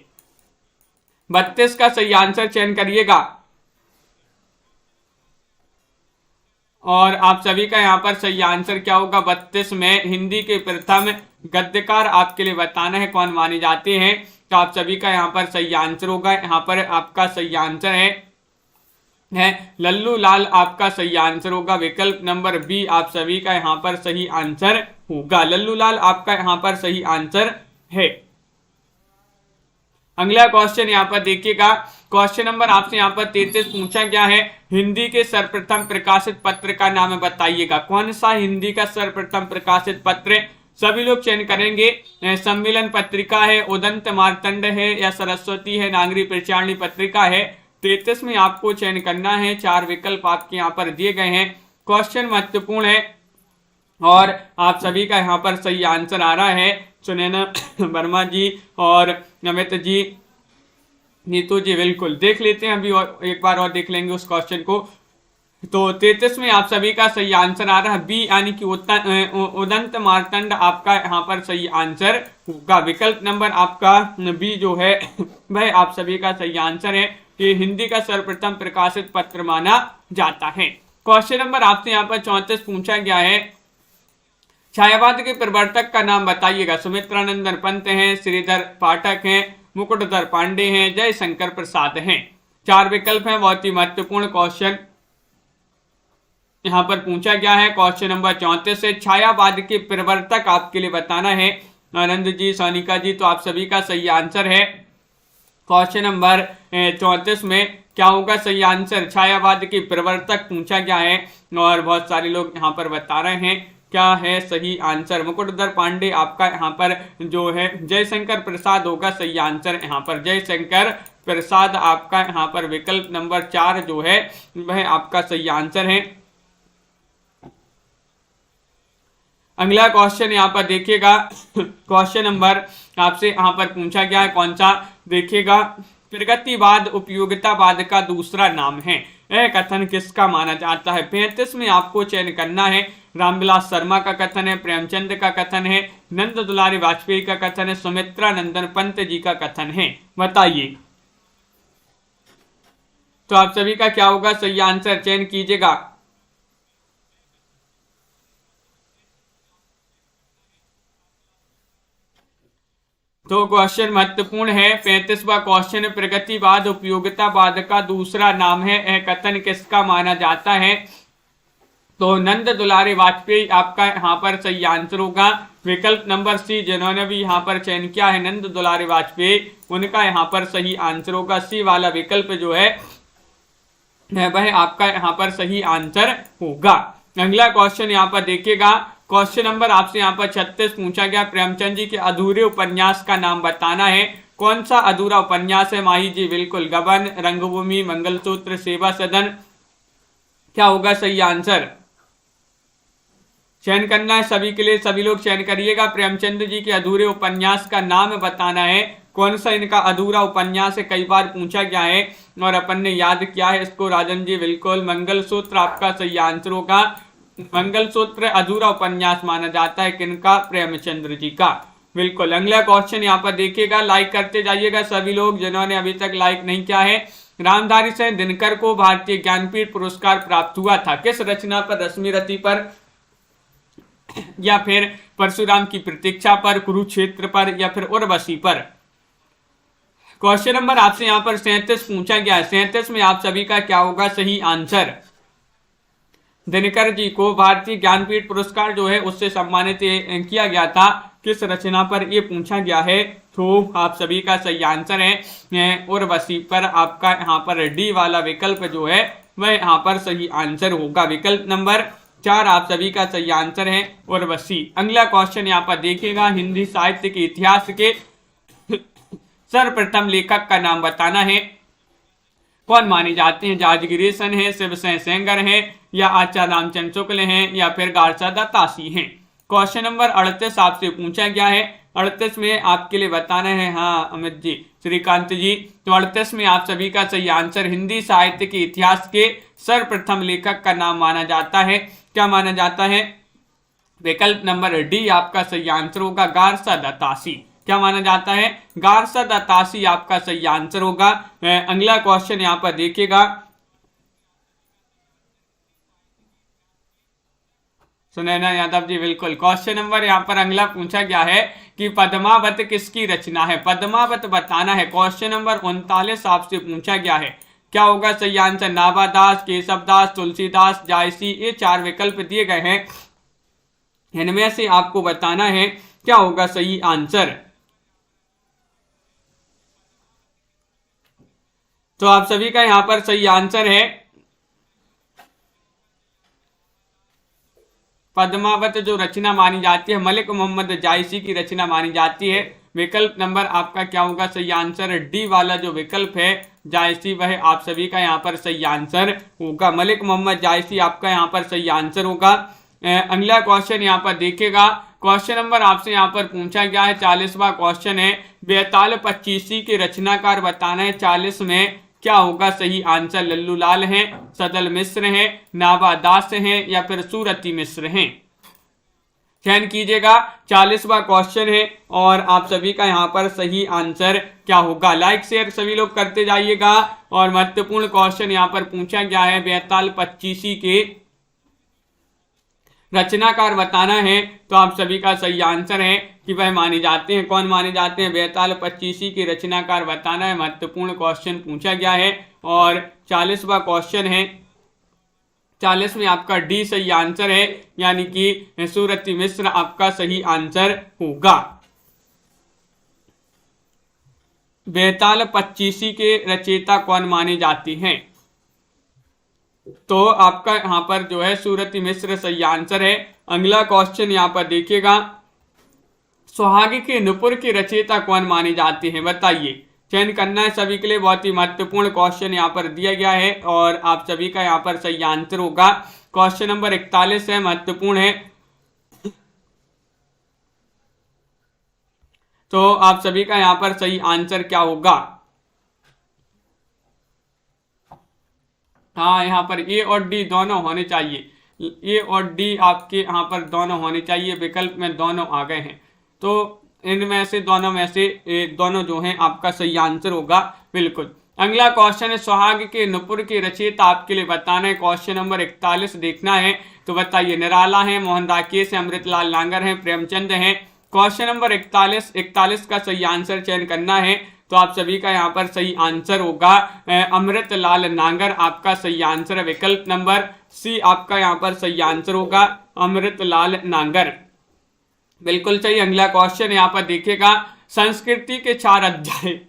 32 का सही आंसर चयन करिएगा। और आप सभी का यहाँ पर सही आंसर क्या होगा? 32 में हिंदी के प्रथम गद्यकार आपके लिए बताना है कौन माने जाते हैं। तो आप सभी का यहाँ पर सही आंसर होगा, यहाँ पर आपका सही आंसर है लल्लू लाल, आपका सही आंसर होगा। विकल्प नंबर बी आप सभी का यहाँ पर सही आंसर होगा, लल्लू लाल आपका यहाँ पर सही आंसर है। अगला क्वेश्चन यहाँ पर देखिएगा, क्वेश्चन नंबर आपसे यहाँ पर 33 पूछा गया है, हिंदी के सर्वप्रथम प्रकाशित पत्र का नाम बताइएगा। कौन सा हिंदी का सर्वप्रथम प्रकाशित पत्र? सभी लोग चयन करेंगे। सम्मेलन पत्रिका है, उदंत मार्तंड है या सरस्वती है, नागरी प्रचारणी पत्रिका है। 33 में आपको चयन करना है, 4 विकल्प आपके यहाँ पर दिए गए हैं। क्वेश्चन महत्वपूर्ण है और आप सभी का यहाँ पर सही आंसर आ रहा है। सुनैना वर्मा जी और अमित जी, नीतू जी, बिल्कुल देख लेते हैं अभी और एक बार और देख लेंगे उस क्वेश्चन को। तो 33 में आप सभी का सही आंसर आ रहा है बी, यानी कि उदंत मार्तंड आपका यहाँ पर सही आंसर होगा। विकल्प नंबर आपका बी जो है वह आप सभी का सही आंसर है, कि हिंदी का सर्वप्रथम प्रकाशित पत्र माना जाता है। क्वेश्चन नंबर आपसे यहाँ पर 34 पूछा गया है, छायावाद के प्रवर्तक का नाम बताइएगा। सुमित्रानंदन पंत हैं, श्रीधर पाठक हैं, मुकुटधर पांडे हैं, जयशंकर प्रसाद हैं। 4 विकल्प हैं, बहुत ही महत्वपूर्ण क्वेश्चन यहाँ पर पूछा गया है। क्वेश्चन नंबर 34 से छायावाद के प्रवर्तक आपके लिए बताना है। आनंद जी, सोनिका जी, तो आप सभी का सही आंसर है। क्वेश्चन नंबर 34 में क्या होगा सही आंसर? छायावाद के प्रवर्तक पूछा गया है और बहुत सारे लोग यहाँ पर बता रहे हैं क्या है सही आंसर। मुकुटधर पांडे आपका यहाँ पर जो है जयशंकर प्रसाद होगा सही आंसर। यहाँ पर जयशंकर प्रसाद आपका यहाँ पर विकल्प नंबर 4 जो है वह आपका सही आंसर है। अगला क्वेश्चन यहाँ पर देखिएगा, क्वेश्चन नंबर आपसे यहाँ पर पूछा गया है कौन सा? देखिएगा, प्रगतिवाद उपयोगितावाद का दूसरा नाम है, यह कथन किसका माना जाता है? 35 में आपको चयन करना है। रामविलास शर्मा का कथन है, प्रेमचंद का कथन है, नंद दुलारी वाजपेयी का कथन है, सुमित्रा नंदन पंत जी का कथन है, बताइए। तो आप सभी का क्या होगा सही आंसर? चयन कीजिएगा। तो क्वेश्चन महत्वपूर्ण है, 35वां क्वेश्चन, प्रगतिवाद उपयोगितावाद का दूसरा नाम है, यह कथन किसका माना जाता है? तो नंद दुलारी वाजपेयी आपका यहाँ पर सही आंसर होगा। विकल्प नंबर सी, जिन्होंने भी यहाँ पर चयन किया है नंद दुलारी वाजपेयी, उनका यहाँ पर सही आंसर होगा। सी वाला विकल्प जो है वह आपका यहाँ पर सही आंसर होगा। अगला क्वेश्चन यहाँ पर देखिएगा, क्वेश्चन नंबर आपसे यहाँ पर 36 पूछा गया, प्रेमचंद जी के अधूरे उपन्यास का नाम बताना है। कौन सा अधूरा उपन्यास है? माही जी, बिल्कुल, गबन, रंगभूमि, मंगलसूत्र, सेवा सदन, क्या होगा सही आंसर? चयन करना है सभी के लिए, सभी लोग चयन करिएगा। प्रेमचंद जी के अधूरे उपन्यास का नाम बताना है। कौन सा इनका अधूरा उपन्यास है? कई बार पूछा गया है और अपन ने याद किया है इसको। राजन जी, बिल्कुल, मंगलसूत्र आपका सही आंसर होगा। मंगलसूत्र अधूरा उपन्यास माना जाता है किनका? प्रेमचंद्र जी का, बिल्कुल। अगला क्वेश्चन यहाँ पर देखिएगा, लाइक करते जाइएगा सभी लोग जिन्होंने अभी तक लाइक नहीं किया है। रामधारी सिंह दिनकर को भारतीय ज्ञानपीठ पुरस्कार प्राप्त हुआ था किस रचना पर? रश्मि रति पर, या फिर परशुराम की प्रतीक्षा पर, कुरुक्षेत्र पर, या फिर उर्वशी पर? क्वेश्चन नंबर आपसे यहाँ पर 37 पूछा गया है। 37 में आप सभी का क्या होगा सही आंसर? दिनकर जी को भारतीय ज्ञानपीठ पुरस्कार जो है उससे सम्मानित किया गया था किस रचना पर? ये पूछा गया है। तो आप सभी का सही आंसर है उर्वशी पर, आपका यहाँ पर डी वाला विकल्प जो है वह यहाँ पर सही आंसर होगा। विकल्प नंबर 4 आप सभी का सही आंसर है उर्वशी। अगला क्वेश्चन यहाँ पर देखिएगा, हिंदी साहित्य के इतिहास के सर्वप्रथम लेखक का नाम बताना है। कौन माने जाते हैं? जॉर्ज ग्रिशम है, शिवसेन सेंगर है, या आचार्य रामचंद्र शुक्ल हैं, या फिर गार्सा दत्तासी हैं? क्वेश्चन नंबर 38 आपसे पूछा गया है, 38 में आपके लिए बताना है। हाँ अमित जी, श्रीकांत जी, तो 38 में आप सभी का सही आंसर हिंदी साहित्य के इतिहास के सर्वप्रथम लेखक का नाम माना जाता है। क्या माना जाता है? विकल्प नंबर डी आपका सही आंसर होगा, गारसद अतासी। क्या माना जाता है? गारसद अतासी आपका सही आंसर होगा। अगला क्वेश्चन यहाँ पर देखिएगा, सुनैना यादव जी, बिल्कुल। क्वेश्चन नंबर यहाँ पर अगला पूछा गया है कि पद्मावत किसकी रचना है? पद्मावत बताना है। क्वेश्चन नंबर 39 आपसे पूछा गया है। क्या होगा सही आंसर? नाभादास, केशवदास, तुलसीदास, जायसी, ये 4 विकल्प दिए गए हैं, इनमें से आपको बताना है क्या होगा सही आंसर। तो आप सभी का यहां पर सही आंसर है पद्मावत जो रचना मानी जाती है मलिक मोहम्मद जायसी की रचना मानी जाती है। विकल्प नंबर आपका क्या होगा सही आंसर? डी वाला जो विकल्प है जायसी, वह आप सभी का यहाँ पर सही आंसर होगा। मलिक मोहम्मद जायसी आपका यहाँ पर सही आंसर होगा। अगला क्वेश्चन यहाँ पर देखिएगा, क्वेश्चन नंबर आपसे यहाँ पर पूछा गया है 40वां क्वेश्चन है, बेताल पच्चीसी के रचनाकार बताना है। 40 में क्या होगा सही आंसर? लल्लू लाल हैं, सदल मिश्र हैं, नाभा दास हैं, या फिर सूरती मिश्र हैं? चयन कीजिएगा। 40वां क्वेश्चन है और आप सभी का यहाँ पर सही आंसर क्या होगा? लाइक शेयर सभी लोग करते जाइएगा। और महत्वपूर्ण क्वेश्चन यहाँ पर पूछा गया है, बेताल पच्चीसी के रचनाकार बताना है। तो आप सभी का सही आंसर है कि वह माने जाते हैं, कौन माने जाते हैं? बेताल पच्चीसी के रचनाकार बताना है। महत्वपूर्ण क्वेश्चन पूछा गया है और 40वां क्वेश्चन है। 40 में आपका डी सही आंसर है, यानी कि सूरती मिश्र आपका सही आंसर होगा। बेताल पच्चीसी के रचयिता कौन माने जाते हैं? तो आपका यहां पर जो है सूरती मिश्र सही आंसर है। अगला क्वेश्चन यहां पर देखिएगा, सुहाग के नुपुर के रचयिता कौन माने जाते हैं? बताइए। चयन करना है सभी के लिए, बहुत ही महत्वपूर्ण क्वेश्चन यहाँ पर दिया गया है और आप सभी का यहाँ पर सही आंसर होगा। क्वेश्चन नंबर 41 है, महत्वपूर्ण है। तो आप सभी का यहाँ पर सही आंसर क्या होगा? हाँ, यहाँ पर ए और डी दोनों होने चाहिए। ए और डी आपके यहाँ पर दोनों होने चाहिए, विकल्प में दोनों आ गए हैं। तो इनमें से दोनों में से दोनों जो हैं आपका सही आंसर होगा। बिल्कुल। अगला क्वेश्चन है, सुहाग के नुपुर के रचयिता आपके लिए बताना है। क्वेश्चन नंबर 41 देखना है। तो बताइए। निराला है, मोहन राकेश है, अमृतलाल नांगर है, प्रेमचंद है? क्वेश्चन नंबर 41 का सही आंसर चयन करना है। तो आप सभी का यहाँ पर सही आंसर होगा अमृतलाल नांगर आपका सही आंसर है। विकल्प नंबर सी आपका यहाँ पर सही आंसर होगा, अमृतलाल नांगर। बिल्कुल सही। अगला क्वेश्चन यहाँ पर देखिएगा, संस्कृति के 4 अध्याय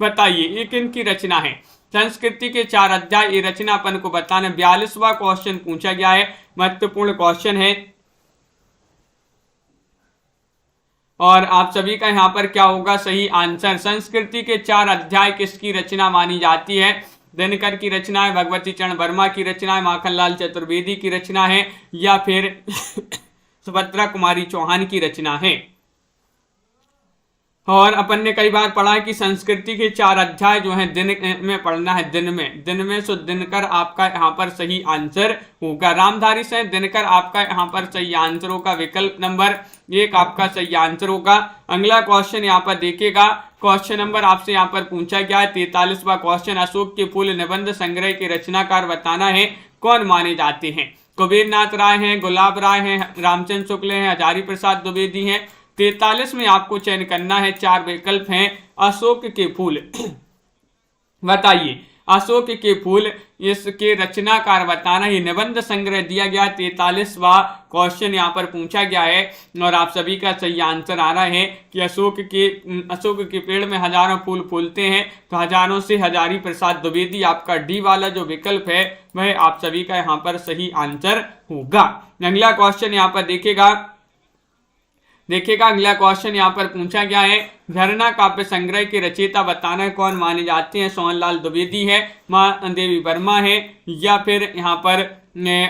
बताइए ये किनकी रचना है? संस्कृति के 4 अध्याय, ये रचना अपन को बताना। 42वां क्वेश्चन पूछा गया है, महत्वपूर्ण क्वेश्चन है और आप सभी का यहाँ पर क्या होगा सही आंसर? संस्कृति के 4 अध्याय किसकी रचना मानी जाती है? दिनकर की रचना है, भगवती चरण वर्मा की रचना है, माखनलाल चतुर्वेदी की रचना है, या फिर सुभद्रा कुमारी चौहान की रचना है? और अपन ने कई बार पढ़ा है कि संस्कृति के 4 अध्याय जो है दिन में पढ़ना है, दिन में सो दिनकर आपका यहाँ पर सही आंसर होगा। रामधारी से दिनकर आपका यहाँ पर सही आंसर होगा। विकल्प नंबर 1 आपका सही आंसर होगा। अगला क्वेश्चन यहाँ पर देखिएगा, क्वेश्चन नंबर आपसे यहाँ पर पूछा गया है 43वां क्वेश्चन, अशोक के फूल निबंध संग्रह के रचनाकार बताना है, कौन माने जाते हैं? कुबेर नाथ राय हैं, गुलाब राय हैं, रामचंद्र शुक्ल हैं, हजारी प्रसाद द्विवेदी हैं? 43 में आपको चयन करना है। 4 विकल्प हैं। अशोक के फूल बताइए। अशोक के फूल इसके रचनाकार बताना ही निबंध संग्रह दिया गया। 43वां क्वेश्चन यहाँ पर पूछा गया है और आप सभी का सही आंसर आ रहा है कि अशोक के पेड़ में हजारों फूल फूलते हैं, तो हजारों से हजारी प्रसाद द्विवेदी आपका डी वाला जो विकल्प है वह आप सभी का यहाँ पर सही आंसर होगा। अगला क्वेश्चन यहाँ पर देखिएगा, अगला क्वेश्चन यहाँ पर पूछा गया है, झरना काव्य संग्रह के रचयिता बताना है, कौन माने जाते हैं? सोहनलाल द्विवेदी है, मां देवी वर्मा है, या फिर यहाँ पर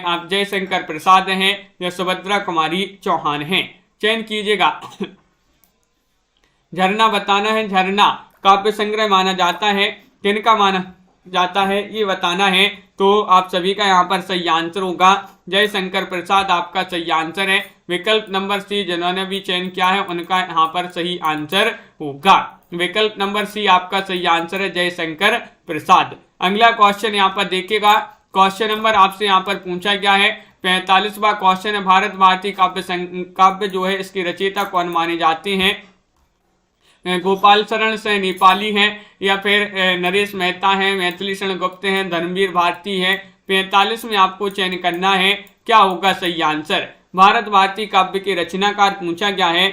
आप जयशंकर प्रसाद हैं, या सुभद्रा कुमारी चौहान हैं? चयन कीजिएगा। झरना बताना है। झरना काव्य संग्रह माना जाता है, किनका माना जाता है ये बताना है। तो आप सभी का यहाँ पर सही आंसर होगा जयशंकर प्रसाद आपका सही आंसर है। विकल्प नंबर सी जिन्होंने भी चयन किया है उनका यहाँ पर सही आंसर होगा। विकल्प नंबर सी आपका सही आंसर है जयशंकर प्रसाद। अगला क्वेश्चन यहाँ पर देखिएगा, क्वेश्चन नंबर आपसे यहाँ पर पूछा गया है 45वां क्वेश्चन है, भारत भारती काव्य जो है इसकी रचयिता कौन माने जाते हैं? गोपाल शरण से नेपाली हैं, या फिर नरेश मेहता हैं, मैथिली शरण गुप्त हैं, धर्मवीर भारती हैं। 45 में आपको चयन करना है, क्या होगा सही आंसर? भारत भारती काव्य के रचनाकार पूछा गया है।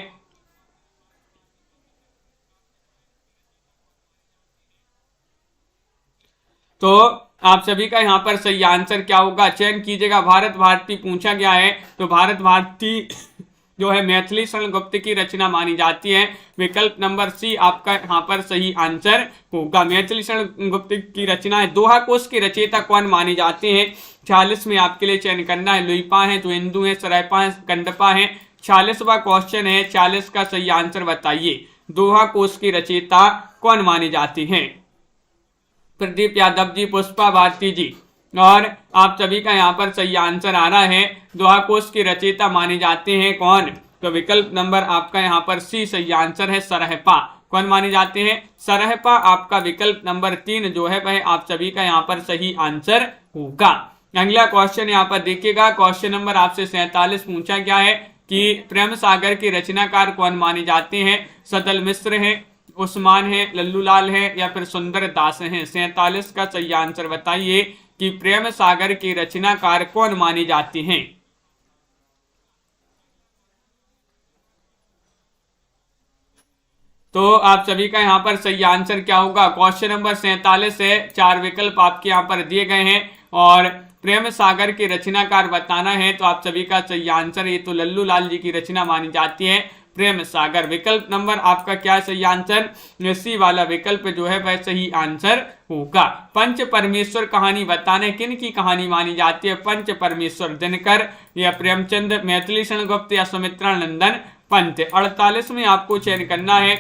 तो आप सभी का यहाँ पर सही आंसर क्या होगा, चयन कीजिएगा। भारत भारती पूछा गया है, तो भारत भारती जो है मैथिली शरण गुप्त की रचना मानी जाती है। विकल्प नंबर सी आपका यहाँ पर सही आंसर होगा। मैथिली शरण गुप्त की रचना है। दोहा कोश के रचयिता कौन माने जाते हैं? 46 में आपके लिए चयन करना है। लुइपा है, द्विंदु है, सरायपा है, कंडपा है। 46वां क्वेश्चन है, 40 का सही आंसर बताइए। दोहा कोश की रचयिता कौन माने जाती हैं? प्रदीप यादव जी, पुष्पा भारती जी। और आप सभी का यहाँ पर सही आंसर आ रहा है, दोहा कोश की रचयिता माने जाते हैं कौन? तो विकल्प नंबर आपका यहाँ पर सी सही आंसर है, सरहपा। कौन माने जाते हैं? सरहपा आपका विकल्प नंबर 3 जो है वह आप सभी का यहाँ पर सही आंसर होगा। अगला क्वेश्चन यहाँ पर देखिएगा, क्वेश्चन नंबर आपसे 47 पूछा गया है कि प्रेम सागर के रचनाकार कौन माने जाते हैं? सदल मिश्र है, उस्मान है, लल्लूलाल है, या फिर सुंदर दास है। 47 का सही आंसर बताइए कि प्रेम सागर के रचनाकार कौन माने जाते हैं? तो आप सभी का यहाँ पर सही आंसर क्या होगा? क्वेश्चन नंबर 47 है, 4 विकल्प आपके यहाँ पर दिए गए हैं और प्रेम सागर के रचनाकार बताना है। तो आप सभी का सही आंसर ये तो लल्लूलाल जी की रचना मानी जाती है, प्रेम सागर। विकल्प नंबर आपका क्या सही आंसर? सी वाला विकल्प जो है वह सही आंसर होगा। पंच परमेश्वर कहानी बताने किन की कहानी मानी जाती है? पंच परमेश्वर, दिनकर या प्रेमचंद, मैथिली शरण गुप्त या सुमित्रा नंदन पंत। 48 में आपको चयन करना है,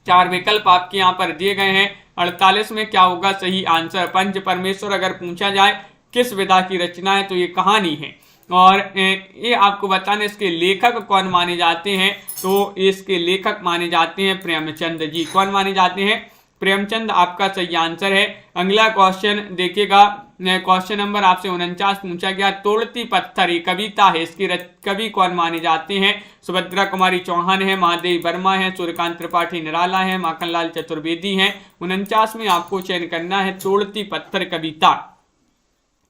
4 विकल्प आपके यहाँ पर दिए गए हैं। 48 में क्या होगा सही आंसर? पंच परमेश्वर अगर पूछा जाए किस विधा की रचना है तो ये कहानी है। और ये आपको बताने इसके लेखक कौन माने जाते हैं? तो इसके लेखक माने जाते हैं प्रेमचंद जी। कौन माने जाते हैं? प्रेमचंद आपका सही आंसर है। अगला क्वेश्चन देखिएगा, क्वेश्चन नंबर आपसे 49 पूछा गया, तोड़ती पत्थर ये कविता है, इसकी कवि कौन माने जाते हैं? सुभद्रा कुमारी चौहान है, महादेवी वर्मा है, सूर्यकांत त्रिपाठी निराला है, माखनलाल चतुर्वेदी है। 49 में आपको चयन करना है, तोड़ती पत्थर कविता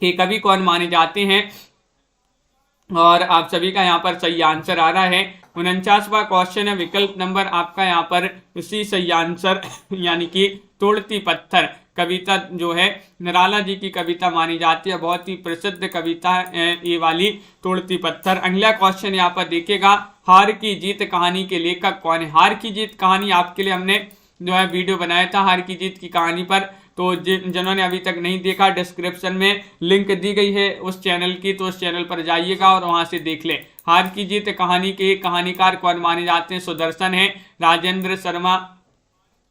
के कवि कौन माने जाते हैं? और आप सभी का यहाँ पर सही आंसर आ रहा है। 49वां क्वेश्चन है, विकल्प नंबर आपका यहाँ पर सी सही आंसर यानी कि तोड़ती पत्थर कविता जो है निराला जी की कविता मानी जाती है। बहुत ही प्रसिद्ध कविता है ये वाली तोड़ती पत्थर। अगला क्वेश्चन यहाँ पर देखिएगा, हार की जीत कहानी के लेखक कौन है? हार की जीत कहानी आपके लिए हमने जो है वीडियो बनाया था हार की जीत की कहानी पर, तो जिन्होंने अभी तक नहीं देखा डिस्क्रिप्शन में लिंक दी गई है उस चैनल की, तो उस चैनल पर जाइएगा और वहां से देख लें। हार की जीत कहानी के कहानीकार कौन माने जाते हैं? सुदर्शन है, राजेंद्र शर्मा,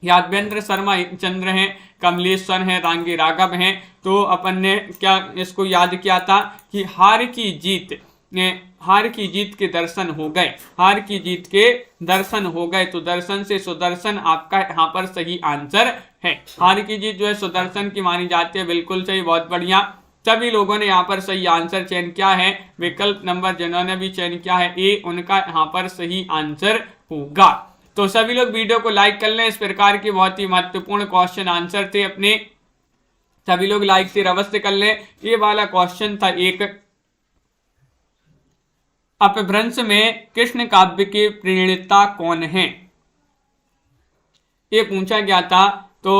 यादवेंद्र शर्मा चंद्र हैं, कमलेश्वर हैं, रांगी राघव हैं। तो अपन ने क्या इसको याद किया था कि हार की जीत के दर्शन हो गए, हार की जीत के दर्शन हो गए, तो दर्शन से सुदर्शन आपका यहाँ पर सही आंसर है। हार की जीत जो है सुदर्शन की मानी जाती है, बिल्कुल सही, बहुत बढ़िया। सभी लोगों ने यहाँ पर सही आंसर चयन किया है। विकल्प नंबर जिन्होंने भी चयन किया है ए, उनका यहाँ पर सही आंसर होगा। तो सभी लोग वीडियो को लाइक कर लें, इस प्रकार के बहुत ही महत्वपूर्ण क्वेश्चन आंसर थे अपने, सभी लोग लाइक से अवश्य कर लें। ये वाला क्वेश्चन था एक, अपभ्रंश में कृष्ण काव्य के प्रणेता कौन है? ये पूछा गया था। तो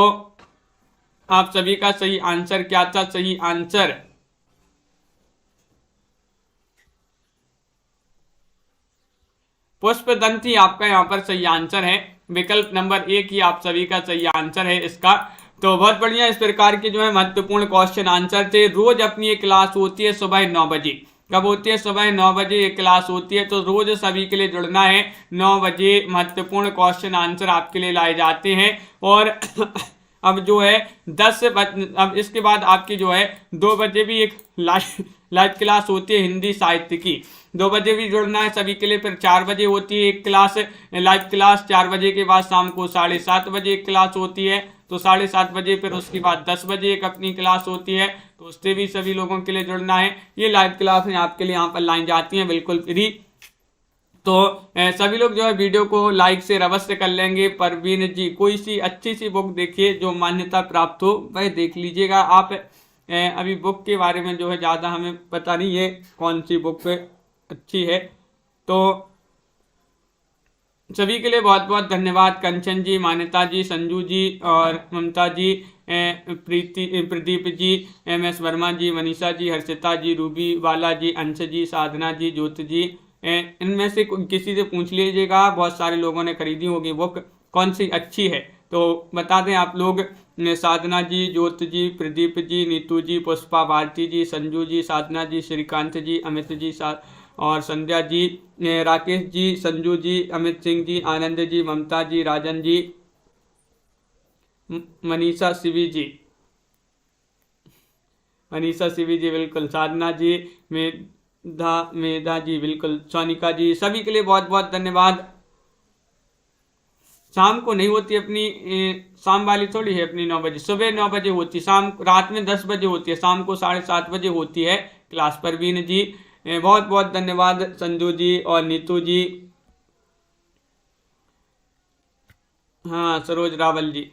आप सभी का सही आंसर क्या था? सही आंसर पुष्पदंती आपका यहाँ पर सही आंसर है। विकल्प नंबर 1 ही आप सभी का सही आंसर है इसका। तो बहुत बढ़िया, इस प्रकार के जो है महत्वपूर्ण क्वेश्चन आंसर थे। रोज अपनी एक क्लास होती है सुबह 9 बजे, कब होती है? सुबह 9 बजे एक क्लास होती है। तो रोज सभी के लिए जुड़ना है। 9 बजे महत्वपूर्ण क्वेश्चन आंसर आपके लिए लाए जाते हैं। और अब जो है अब इसके बाद आपकी जो है 2 बजे भी एक लाइव क्लास होती है हिंदी साहित्य की। 2 बजे भी जुड़ना है सभी के लिए। फिर 4 बजे होती है एक क्लास, लाइव क्लास। 4 बजे के बाद शाम को 7:30 बजे एक क्लास होती है। तो 7:30 बजे फिर उसके बाद 10 बजे एक अपनी क्लास होती है। तो उससे भी सभी लोगों के लिए जुड़ना है। ये लाइव क्लास आपके लिए यहाँ पर लाई जाती हैं बिल्कुल फ्री। तो सभी लोग जो है वीडियो को लाइक से अवश्य कर लेंगे। परवीन जी, कोई सी अच्छी सी बुक देखिए जो मान्यता प्राप्त हो, वह देख लीजिएगा आप। अभी बुक के बारे में जो है ज़्यादा हमें पता नहीं है कौन सी बुक अच्छी है। तो सभी के लिए बहुत बहुत धन्यवाद। कंचन जी, मान्यता जी, संजू जी और ममता जी, प्रदीप जी, MS वर्मा जी, मनीषा जी, हर्षिता जी, रूबी वाला जी, अंश जी, साधना जी, ज्योति जी, इनमें से किसी से पूछ लीजिएगा। बहुत सारे लोगों ने खरीदी होगी बुक, कौन सी अच्छी है तो बता दें आप लोग। साधना जी, ज्योति जी, प्रदीप जी, नीतू जी, पुष्पा भारती जी, संजू जी, साधना जी, श्रीकांत जी, अमित जी और संध्या जी, राकेश जी, संजू जी, अमित सिंह जी, आनंद जी, ममता जी, राजन जी, मनीषा शिवी जी, बिल्कुल, साधना जी, मेधा जी बिल्कुल, सोनिका जी, सभी के लिए बहुत बहुत धन्यवाद। शाम को नहीं होती अपनी, शाम वाली थोड़ी है अपनी 9 बजे, सुबह 9 बजे होती, शाम रात में 10 बजे होती है, शाम को 7:30 बजे होती है क्लास। परवीन जी बहुत बहुत धन्यवाद। संजू जी और नीतू जी, हाँ सरोज रावल जी,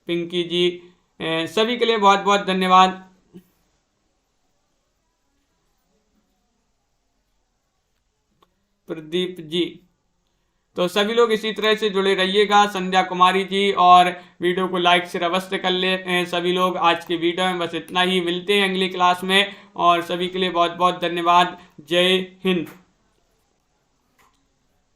पिंकी जी, सभी के लिए बहुत बहुत धन्यवाद। प्रदीप जी, तो सभी लोग इसी तरह से जुड़े रहिएगा। संध्या कुमारी जी, और वीडियो को लाइक से अवश्य कर ले सभी लोग। आज की वीडियो में बस इतना ही, मिलते हैं अगली क्लास में। और सभी के लिए बहुत बहुत धन्यवाद। जय हिंद।